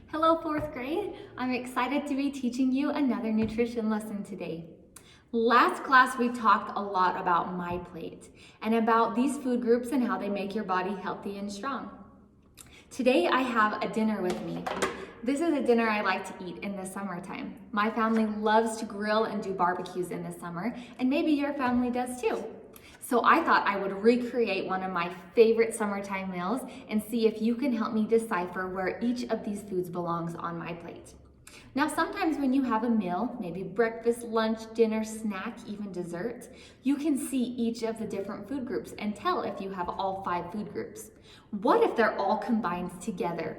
Hello, fourth grade. I'm excited to be teaching you another nutrition lesson today. Last class, we talked a lot about My Plate and about these food groups and how they make your body healthy and strong. Today, I have a dinner with me. This is a dinner I like to eat in the summertime. My family loves to grill and do barbecues in the summer, and maybe your family does too. So I thought I would recreate one of my favorite summertime meals and see if you can help me decipher where each of these foods belongs on my plate. Now, sometimes when you have a meal, maybe breakfast, lunch, dinner, snack, even dessert, you can see each of the different food groups and tell if you have all 5 food groups. What if they're all combined together?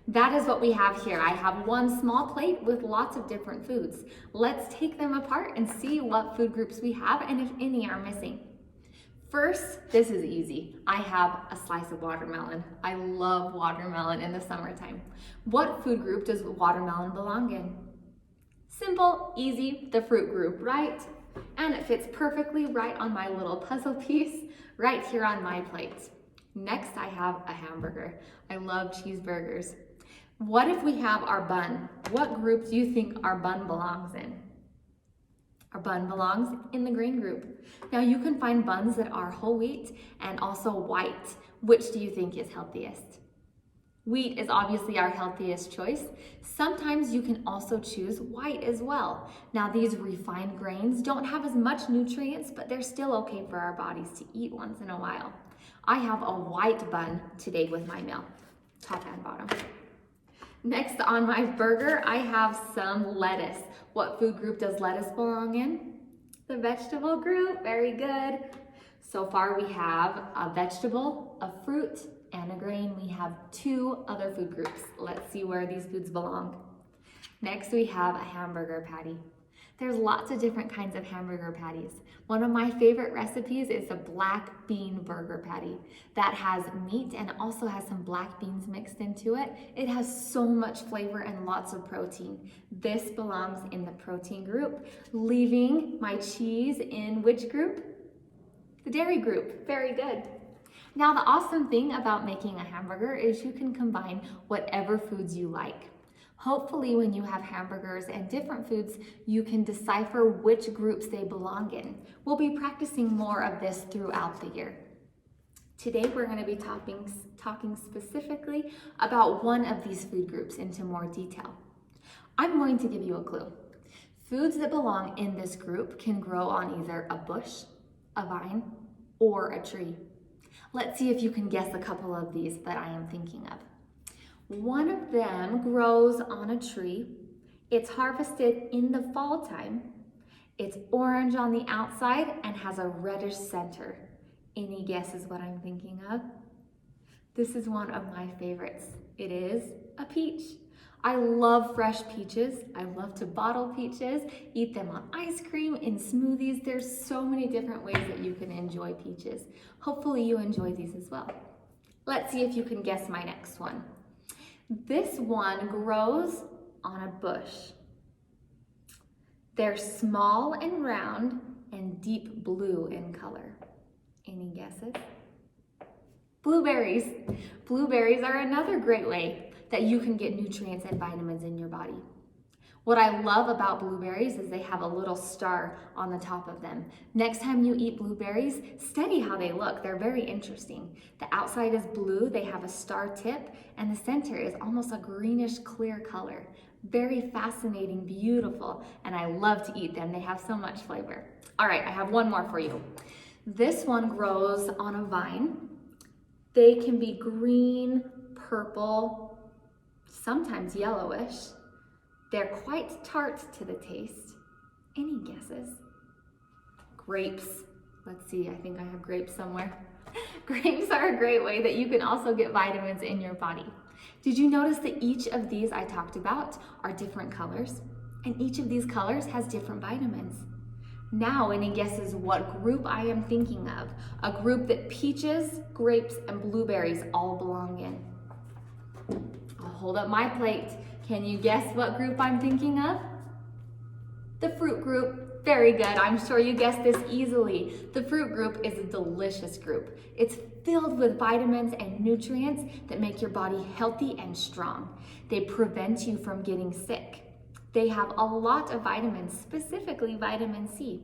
That is what we have here. I have one small plate with lots of different foods. Let's take them apart and see what food groups we have and if any are missing. First, this is easy. I have a slice of watermelon. I love watermelon in the summertime. What food group does watermelon belong in? Simple, easy, the fruit group, right? And it fits perfectly right on my little puzzle piece right here on my plate. Next, I have a hamburger. I love cheeseburgers. What if we have our bun? What group do you think our bun belongs in? Our bun belongs in the grain group. Now you can find buns that are whole wheat and also white. Which do you think is healthiest? Wheat is obviously our healthiest choice. Sometimes you can also choose white as well. Now these refined grains don't have as much nutrients, but they're still okay for our bodies to eat once in a while. I have a white bun today with my meal, top and bottom. Next on my burger, I have some lettuce. What food group does lettuce belong in? The vegetable group, very good. So far we have a vegetable, a fruit, and a grain. We have 2 other food groups. Let's see where these foods belong. Next we have a hamburger patty. There's lots of different kinds of hamburger patties. One of my favorite recipes is a black bean burger patty that has meat and also has some black beans mixed into it. It has so much flavor and lots of protein. This belongs in the protein group, leaving my cheese in which group? The dairy group. Very good. Now, the awesome thing about making a hamburger is you can combine whatever foods you like. Hopefully, when you have hamburgers and different foods, you can decipher which groups they belong in. We'll be practicing more of this throughout the year. Today, we're going to be talking specifically about one of these food groups into more detail. I'm going to give you a clue. Foods that belong in this group can grow on either a bush, a vine, or a tree. Let's see if you can guess a couple of these that I am thinking of. One of them grows on a tree. It's harvested in the fall time. It's orange on the outside and has a reddish center. Any guesses what I'm thinking of? This is one of my favorites. It is a peach. I love fresh peaches. I love to bottle peaches, eat them on ice cream, in smoothies. There's so many different ways that you can enjoy peaches. Hopefully you enjoy these as well. Let's see if you can guess my next one. This one grows on a bush. They're small and round and deep blue in color. Any guesses? Blueberries. Blueberries are another great way that you can get nutrients and vitamins in your body. What I love about blueberries is they have a little star on the top of them. Next time you eat blueberries, study how they look. They're very interesting. The outside is blue, they have a star tip, and the center is almost a greenish clear color. Very fascinating, beautiful, and I love to eat them. They have so much flavor. All right, I have one more for you. This one grows on a vine. They can be green, purple, sometimes yellowish. They're quite tart to the taste. Any guesses? Grapes. Let's see, I think I have grapes somewhere. Grapes are a great way that you can also get vitamins in your body. Did you notice that each of these I talked about are different colors? And each of these colors has different vitamins. Now, any guesses what group I am thinking of? A group that peaches, grapes, and blueberries all belong in. I'll hold up my plate. Can you guess what group I'm thinking of? The fruit group. Very good. I'm sure you guessed this easily. The fruit group is a delicious group. It's filled with vitamins and nutrients that make your body healthy and strong. They prevent you from getting sick. They have a lot of vitamins, specifically vitamin C.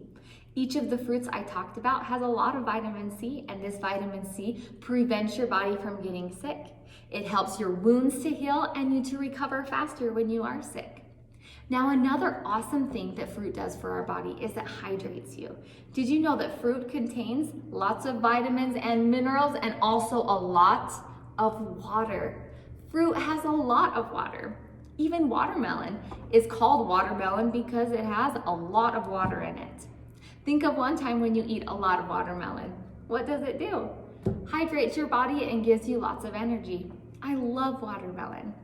Each of the fruits I talked about has a lot of vitamin C, and this vitamin C prevents your body from getting sick. It helps your wounds to heal and you to recover faster when you are sick. Now, another awesome thing that fruit does for our body is it hydrates you. Did you know that fruit contains lots of vitamins and minerals and also a lot of water? Fruit has a lot of water. Even watermelon is called watermelon because it has a lot of water in it. Think of one time when you eat a lot of watermelon. What does it do? Hydrates your body and gives you lots of energy. I love watermelon.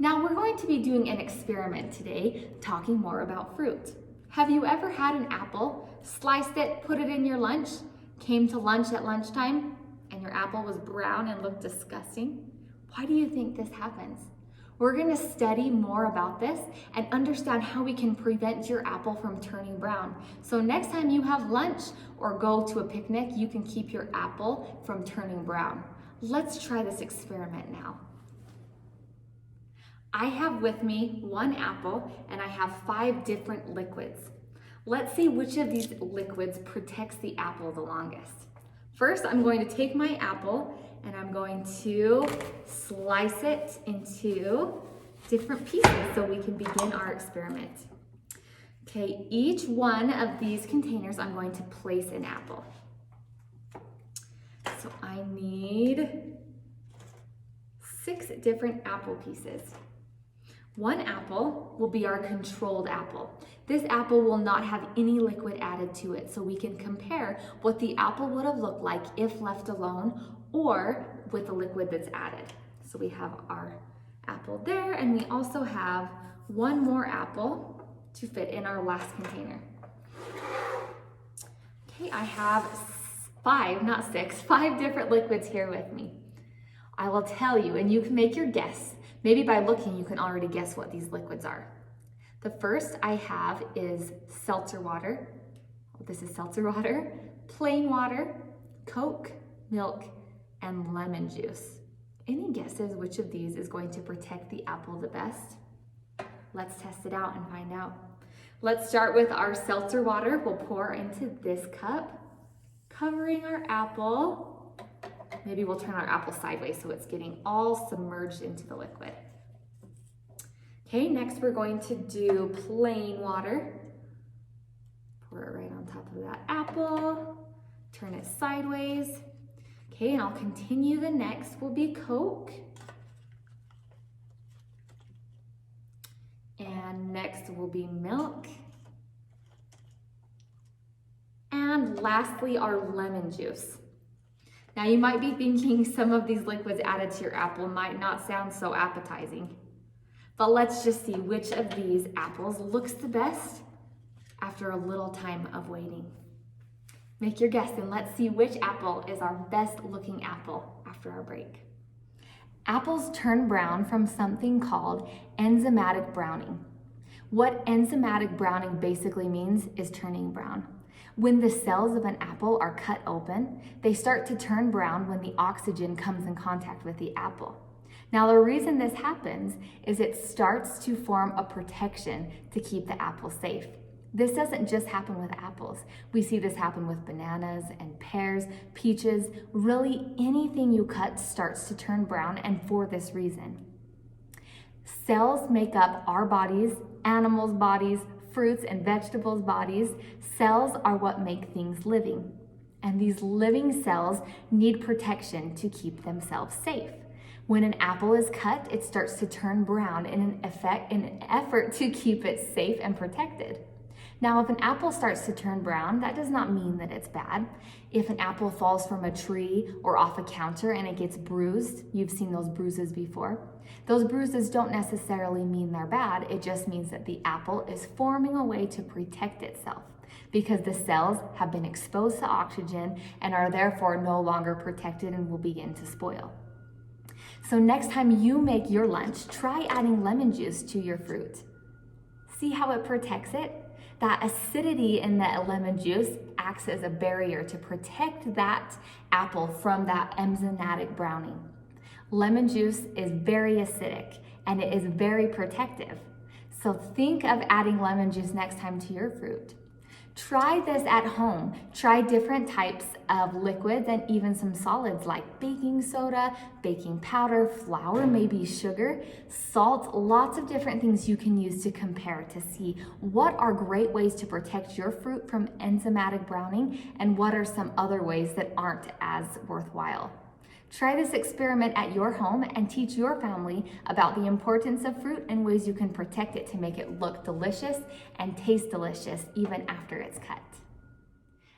Now we're going to be doing an experiment today, talking more about fruit. Have you ever had an apple, sliced it, put it in your lunch, came to lunch at lunchtime, and your apple was brown and looked disgusting? Why do you think this happens? We're going to study more about this and understand how we can prevent your apple from turning brown. So next time you have lunch or go to a picnic, you can keep your apple from turning brown. Let's try this experiment now. I have with me one apple and I have 5 different liquids. Let's see which of these liquids protects the apple the longest. First, I'm going to take my apple and I'm going to slice it into different pieces so we can begin our experiment. Okay, each one of these containers I'm going to place an apple. So I need 6 different apple pieces. One apple will be our controlled apple. This apple will not have any liquid added to it, so we can compare what the apple would have looked like if left alone or with the liquid that's added. So we have our apple there, and we also have one more apple to fit in our last container. Okay, I have 5, not 6, 5 different liquids here with me. I will tell you, and you can make your guess. Maybe by looking, you can already guess what these liquids are. The first I have is seltzer water. This is seltzer water, plain water, Coke, milk, and lemon juice. Any guesses which of these is going to protect the apple the best? Let's test it out and find out. Let's start with our seltzer water. We'll pour into this cup, covering our apple. Maybe we'll turn our apple sideways so it's getting all submerged into the liquid. Okay, next we're going to do plain water. Pour it right on top of that apple. Turn it sideways. Okay, and I'll continue. The next will be Coke. And next will be milk. And lastly, our lemon juice. Now you might be thinking some of these liquids added to your apple might not sound so appetizing, but let's just see which of these apples looks the best after a little time of waiting. Make your guess and let's see which apple is our best looking apple after our break. Apples turn brown from something called enzymatic browning. What enzymatic browning basically means is turning brown. When the cells of an apple are cut open, they start to turn brown when the oxygen comes in contact with the apple. Now, the reason this happens is it starts to form a protection to keep the apple safe. This doesn't just happen with apples. We see this happen with bananas and pears, peaches. Really, anything you cut starts to turn brown, and for this reason. Cells make up our bodies, animals' bodies, fruits and vegetables' bodies. Cells are what make things living. And these living cells need protection to keep themselves safe. When an apple is cut, it starts to turn brown in an effort to keep it safe and protected. Now, if an apple starts to turn brown, that does not mean that it's bad. If an apple falls from a tree or off a counter and it gets bruised, you've seen those bruises before. Those bruises don't necessarily mean they're bad. It just means that the apple is forming a way to protect itself because the cells have been exposed to oxygen and are therefore no longer protected and will begin to spoil. So next time you make your lunch, try adding lemon juice to your fruit. See how it protects it? That acidity in the lemon juice acts as a barrier to protect that apple from that enzymatic browning. Lemon juice is very acidic and it is very protective. So think of adding lemon juice next time to your fruit. Try this at home. Try different types of liquids and even some solids like baking soda, baking powder, flour, maybe sugar, salt, lots of different things you can use to compare to see what are great ways to protect your fruit from enzymatic browning and what are some other ways that aren't as worthwhile. Try this experiment at your home and teach your family about the importance of fruit and ways you can protect it to make it look delicious and taste delicious even after it's cut.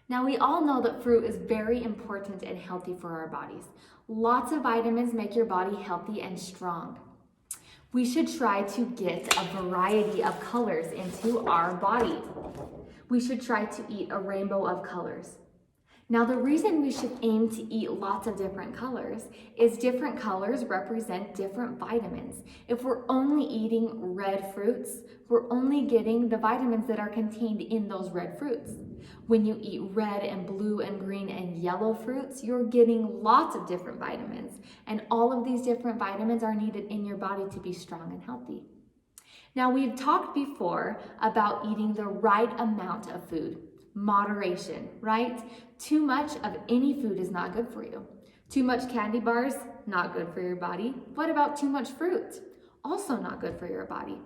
Now, we all know that fruit is very important and healthy for our bodies. Lots of vitamins make your body healthy and strong. We should try to get a variety of colors into our body. We should try to eat a rainbow of colors. Now, the reason we should aim to eat lots of different colors is different colors represent different vitamins. If we're only eating red fruits, we're only getting the vitamins that are contained in those red fruits. When you eat red and blue and green and yellow fruits, you're getting lots of different vitamins. And all of these different vitamins are needed in your body to be strong and healthy. Now, we've talked before about eating the right amount of food. Moderation, right? Too much of any food is not good for you. Too much candy bars, not good for your body. What about too much fruit? Also not good for your body.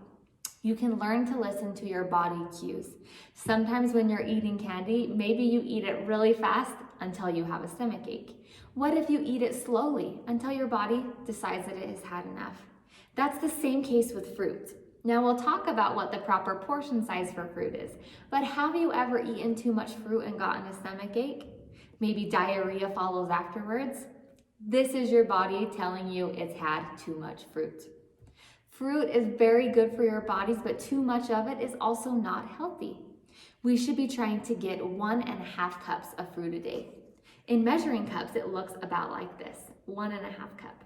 You can learn to listen to your body cues. Sometimes when you're eating candy, maybe you eat it really fast until you have a stomach ache. What if you eat it slowly until your body decides that it has had enough? That's the same case with fruit. Now we'll talk about what the proper portion size for fruit is, but have you ever eaten too much fruit and gotten a stomach ache? Maybe diarrhea follows afterwards? This is your body telling you it's had too much fruit. Fruit is very good for your bodies, but too much of it is also not healthy. We should be trying to get 1.5 cups of fruit a day. In measuring cups, it looks about like this, 1.5 cup.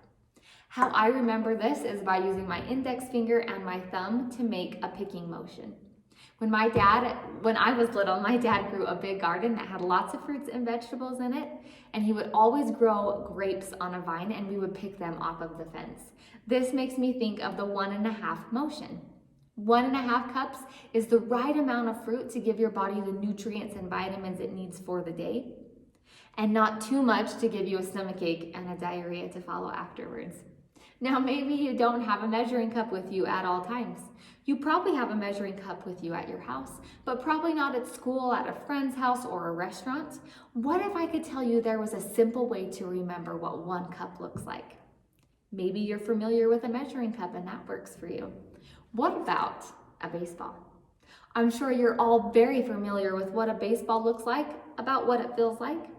How I remember this is by using my index finger and my thumb to make a picking motion. When I was little, my dad grew a big garden that had lots of fruits and vegetables in it, and he would always grow grapes on a vine and we would pick them off of the fence. This makes me think of the 1.5 motion. 1.5 cups is the right amount of fruit to give your body the nutrients and vitamins it needs for the day, and not too much to give you a stomach ache and a diarrhea to follow afterwards. Now, maybe you don't have a measuring cup with you at all times. You probably have a measuring cup with you at your house, but probably not at school, at a friend's house, or a restaurant. What if I could tell you there was a simple way to remember what 1 cup looks like? Maybe you're familiar with a measuring cup and that works for you. What about a baseball? I'm sure you're all very familiar with what a baseball looks like, about what it feels like.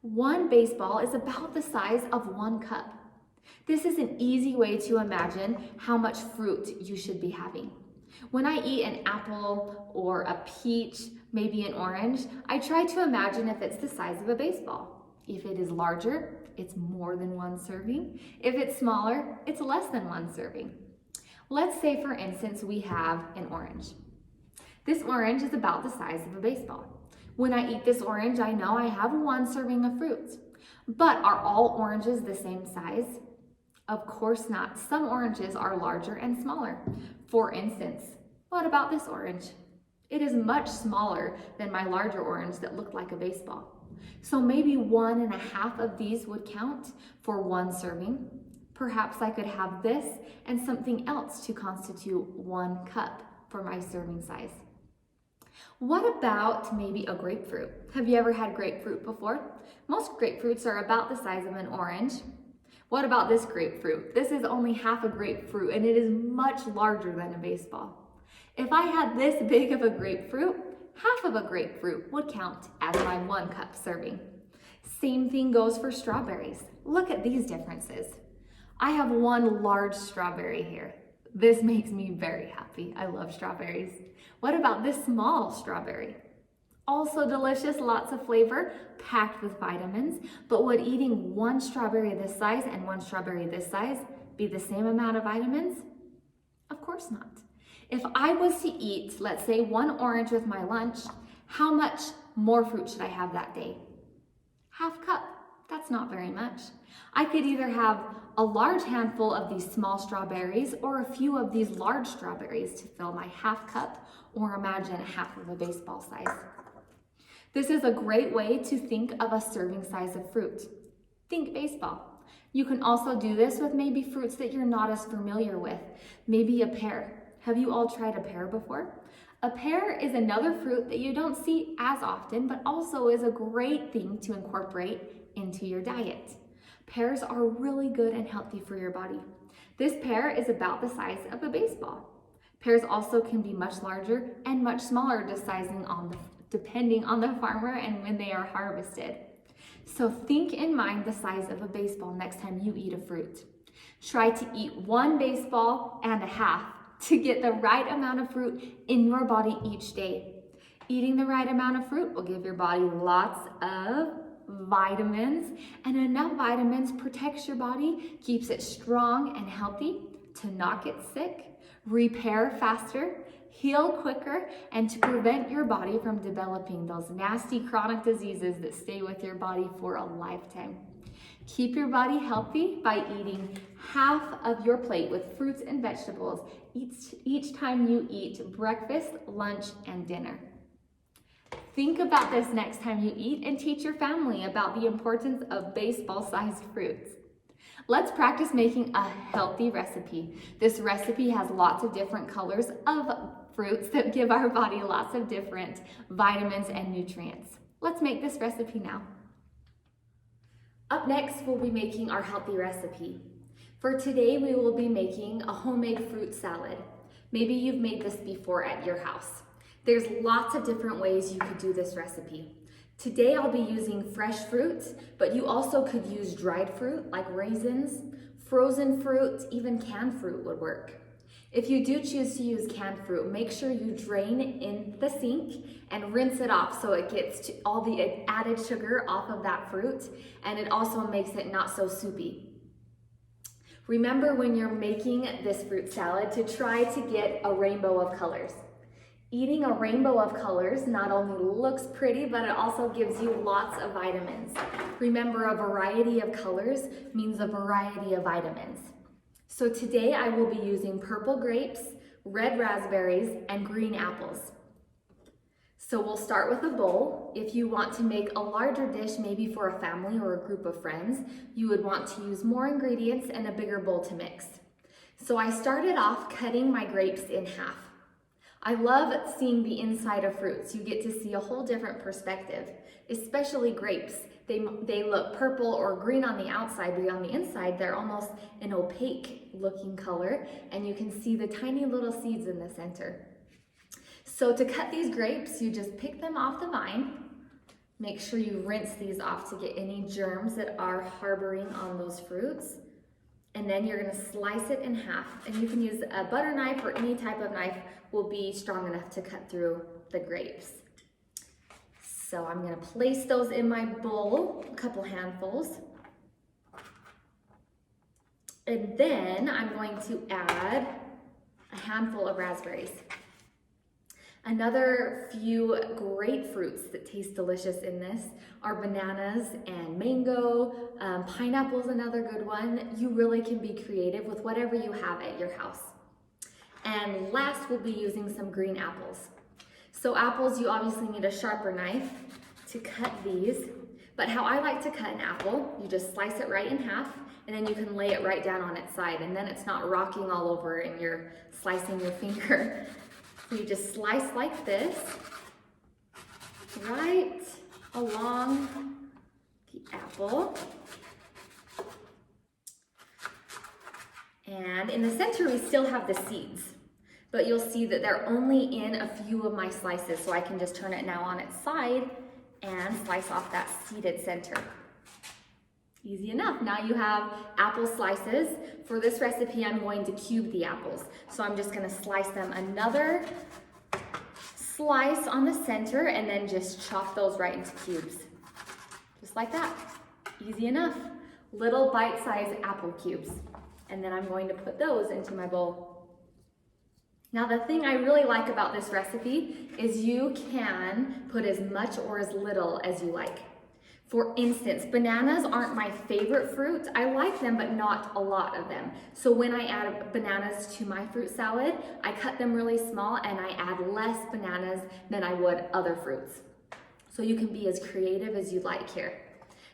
1 baseball is about the size of 1 cup. This is an easy way to imagine how much fruit you should be having. When I eat an apple or a peach, maybe an orange, I try to imagine if it's the size of a baseball. If it is larger, it's more than 1 serving. If it's smaller, it's less than 1 serving. Let's say, for instance, we have an orange. This orange is about the size of a baseball. When I eat this orange, I know I have 1 serving of fruit. But are all oranges the same size? Of course not. Some oranges are larger and smaller. For instance, what about this orange? It is much smaller than my larger orange that looked like a baseball. So maybe 1.5 of these would count for 1 serving. Perhaps I could have this and something else to constitute 1 cup for my serving size. What about maybe a grapefruit? Have you ever had grapefruit before? Most grapefruits are about the size of an orange. What about this grapefruit? This is only half a grapefruit and it is much larger than a baseball. If I had this big of a grapefruit, half of a grapefruit would count as my 1 cup serving. Same thing goes for strawberries. Look at these differences. I have 1 large strawberry here. This makes me very happy. I love strawberries. What about this small strawberry? Also delicious, lots of flavor, packed with vitamins. But would eating 1 strawberry this size and 1 strawberry this size be the same amount of vitamins? Of course not. If I was to eat, let's say 1 orange with my lunch, how much more fruit should I have that day? Half cup. That's not very much. I could either have a large handful of these small strawberries or a few of these large strawberries to fill my half cup, or imagine half of a baseball size. This is a great way to think of a serving size of fruit. Think baseball. You can also do this with maybe fruits that you're not as familiar with. Maybe a pear. Have you all tried a pear before? A pear is another fruit that you don't see as often, but also is a great thing to incorporate into your diet. Pears are really good and healthy for your body. This pear is about the size of a baseball. Pears also can be much larger and much smaller, depending on the farmer and when they are harvested. So think in mind the size of a baseball next time you eat a fruit. Try to eat 1 baseball and a half to get the right amount of fruit in your body each day. Eating the right amount of fruit will give your body lots of vitamins, and enough vitamins protects your body, keeps it strong and healthy to not get sick, repair faster, heal quicker, and to prevent your body from developing those nasty chronic diseases that stay with your body for a lifetime. Keep your body healthy by eating half of your plate with fruits and vegetables each time you eat breakfast, lunch, and dinner. Think about this next time you eat and teach your family about the importance of baseball-sized fruits. Let's practice making a healthy recipe. This recipe has lots of different colors of fruits that give our body lots of different vitamins and nutrients. Let's make this recipe now. Up next, we'll be making our healthy recipe. For today, we will be making a homemade fruit salad. Maybe you've made this before at your house. There's lots of different ways you could do this recipe. Today I'll be using fresh fruits, but you also could use dried fruit like raisins, frozen fruit, even canned fruit would work. If you do choose to use canned fruit, make sure you drain in the sink and rinse it off so it gets all the added sugar off of that fruit, and it also makes it not so soupy. Remember when you're making this fruit salad to try to get a rainbow of colors. Eating a rainbow of colors not only looks pretty, but it also gives you lots of vitamins. Remember, a variety of colors means a variety of vitamins. So today I will be using purple grapes, red raspberries, and green apples. So we'll start with a bowl. If you want to make a larger dish, maybe for a family or a group of friends, you would want to use more ingredients and a bigger bowl to mix. So I started off cutting my grapes in half. I love seeing the inside of fruits. You get to see a whole different perspective, especially grapes. They look purple or green on the outside, but on the inside, they're almost an opaque looking color, and you can see the tiny little seeds in the center. So to cut these grapes, you just pick them off the vine. Make sure you rinse these off to get any germs that are harboring on those fruits. And then you're gonna slice it in half, and you can use a butter knife or any type of knife will be strong enough to cut through the grapes. So I'm gonna place those in my bowl, a couple handfuls. And then I'm going to add a handful of raspberries. Another few great fruits that taste delicious in this are bananas and mango. Pineapple's another good one. You really can be creative with whatever you have at your house. And last, we'll be using some green apples. So apples, you obviously need a sharper knife to cut these. But how I like to cut an apple, you just slice it right in half, and then you can lay it right down on its side, and then it's not rocking all over and you're slicing your finger. So you just slice like this, right along the apple. And in the center, we still have the seeds, but you'll see that they're only in a few of my slices, so I can just turn it now on its side and slice off that seeded center. Easy enough. Now you have apple slices. For this recipe, I'm going to cube the apples. So I'm just gonna slice them another slice on the center and then just chop those right into cubes. Just like that. Easy enough. Little bite-sized apple cubes. And then I'm going to put those into my bowl. Now the thing I really like about this recipe is you can put as much or as little as you like. For instance, bananas aren't my favorite fruit. I like them, but not a lot of them. So when I add bananas to my fruit salad, I cut them really small and I add less bananas than I would other fruits. So you can be as creative as you like here.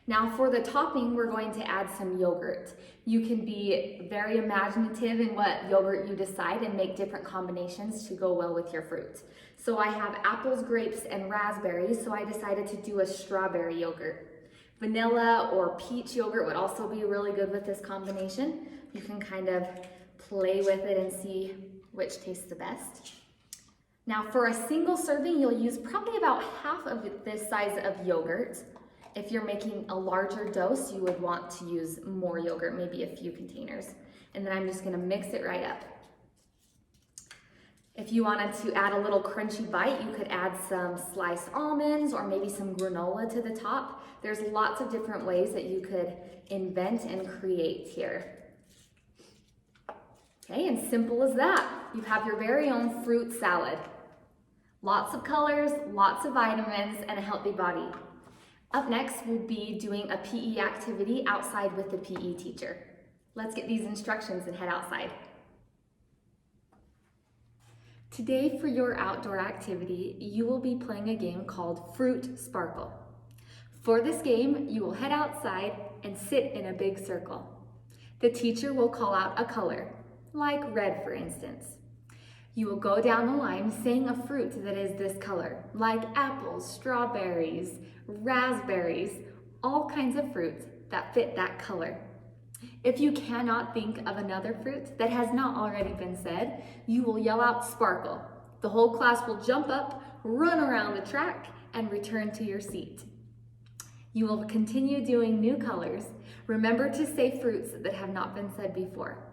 Now for the topping, we're going to add some yogurt. You can be very imaginative in what yogurt you decide and make different combinations to go well with your fruit. So I have apples, grapes, and raspberries, so I decided to do a strawberry yogurt. Vanilla or peach yogurt would also be really good with this combination. You can kind of play with it and see which tastes the best. Now for a single serving, you'll use probably about half of this size of yogurt. If you're making a larger dose, you would want to use more yogurt, maybe a few containers. And then I'm just gonna mix it right up. If you wanted to add a little crunchy bite, you could add some sliced almonds or maybe some granola to the top. There's lots of different ways that you could invent and create here. Okay, and simple as that. You have your very own fruit salad. Lots of colors, lots of vitamins, and a healthy body. Up next, we'll be doing a PE activity outside with the PE teacher. Let's get these instructions and head outside. Today for your outdoor activity, you will be playing a game called Fruit Sparkle. For this game, you will head outside and sit in a big circle. The teacher will call out a color, like red for instance. You will go down the line saying a fruit that is this color, like apples, strawberries, raspberries, all kinds of fruits that fit that color. If you cannot think of another fruit that has not already been said, you will yell out sparkle. The whole class will jump up, run around the track, and return to your seat. You will continue doing new colors. Remember to say fruits that have not been said before.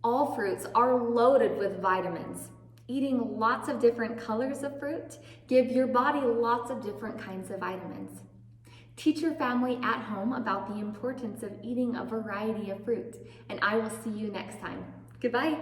All fruits are loaded with vitamins. Eating lots of different colors of fruit give your body lots of different kinds of vitamins. Teach your family at home about the importance of eating a variety of fruit, and I will see you next time. Goodbye.